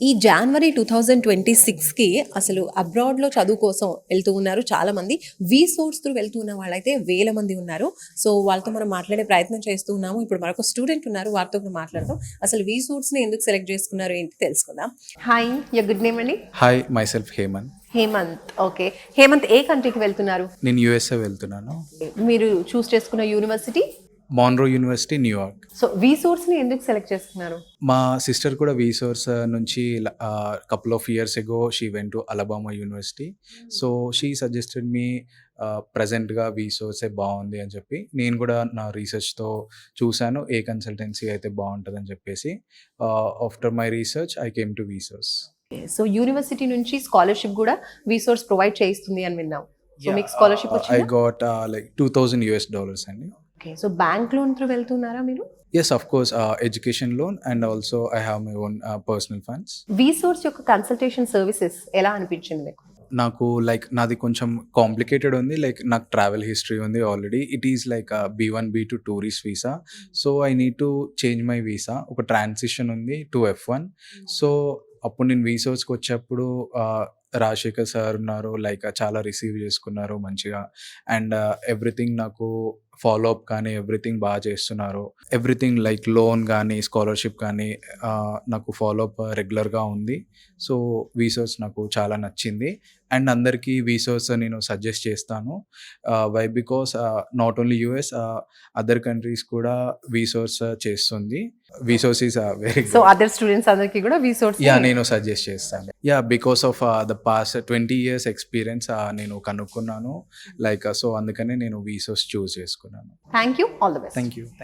ఈ జనవరి 2026కి అసలు అబ్రాడ్లో చదువు కోసం వెళ్తూ ఉన్నారు చాలామంది. సోర్స్ త్రూ వెళ్తూ ఉన్న వాళ్ళైతే వేల మంది ఉన్నారు. సో వాళ్ళతో మనం మాట్లాడే ప్రయత్నం చేస్తూ ఉన్నాము. ఇప్పుడు మరొక స్టూడెంట్ ఉన్నారు, వారితో కూడా మాట్లాడతాం. అసలు సోర్స్ని ఎందుకు సెలెక్ట్ చేసుకున్నారు ఏంటి తెలుసుకుందాం. హాయ్, యర్ గుడ్ నేమ్ అండి? Hi, myself Hemant. Hemant. Okay, Hemant ఏ కంట్రీకి వెళ్తున్నారు? నేను యూఎస్ఏ వెళ్తున్నాను. మీరు చూస్ చేసుకున్న university? Monroe university, New York. So సోర్స్ని ఎందుకు సెలెక్ట్ చేసుకున్నారు? మా సిస్టర్ కూడా సోర్స్ నుంచి couple of years ago she went to Alabama university. So she suggested me ప్రజెంట్గా సోర్సే బాగుంది అని చెప్పి నేను కూడా నా రీసెర్చ్తో చూశాను ఏ కన్సల్టెన్సీ అయితే బాగుంటుందని చెప్పేసి. After my research I came to source. So university నుంచి స్కాలర్షిప్ కూడా సోర్స్ ప్రొవైడ్ చేయిస్తుంది అని విన్నాం. సో మీకు స్కాలర్షిప్ ఐ వచ్చిందా? గాట్ like $2,000 అండి. Okay, so bank loan through వెళ్తున్నారా మీరు? Yes, of course, education loan, and also I have my own personal funds. Source యొక్క కన్సల్టేషన్ సర్వీసెస్ ఎలా అనిపించింది మీకు? నాకు నాది కొంచెం కాంప్లికేటెడ్ ఉంది. నాకు ట్రావెల్ హిస్టరీ ఉంది already. It is B1 B2 tourist visa. So I need to change my visa. ఒక ట్రాన్సిషన్ ఉంది టు F1. సో అప్పుడు నేను సోర్స్కి వచ్చేప్పుడు రాజశేఖర్ సార్ ఉన్నారు, చాలా రిసీవ్ చేసుకున్నారు మంచిగా. అండ్ ఎవ్రీథింగ్ నాకు ఫాలో అప్ కానీ ఎవ్రీథింగ్ బాగా చేస్తున్నారు. ఎవ్రీథింగ్ లోన్ కానీ స్కాలర్షిప్ కానీ నాకు ఫాలో అప్ రెగ్యులర్గా ఉంది. సో సోర్స్ నాకు చాలా నచ్చింది. అండ్ అందరికీ సోర్స్ నేను సజెస్ట్ చేస్తాను. Why because not only US, other countries కూడా సోర్స్ చేస్తుంది. Source is very so other students అందరికీ కూడా సోర్స్ నేను సజెస్ట్ చేస్తాను. Because of the past 20 years experience నేను కనుక్కున్నాను. సో అందుకనే నేను సోర్స్ చూస్ చేసుకున్నాను. Thank you, all the best. Thank you.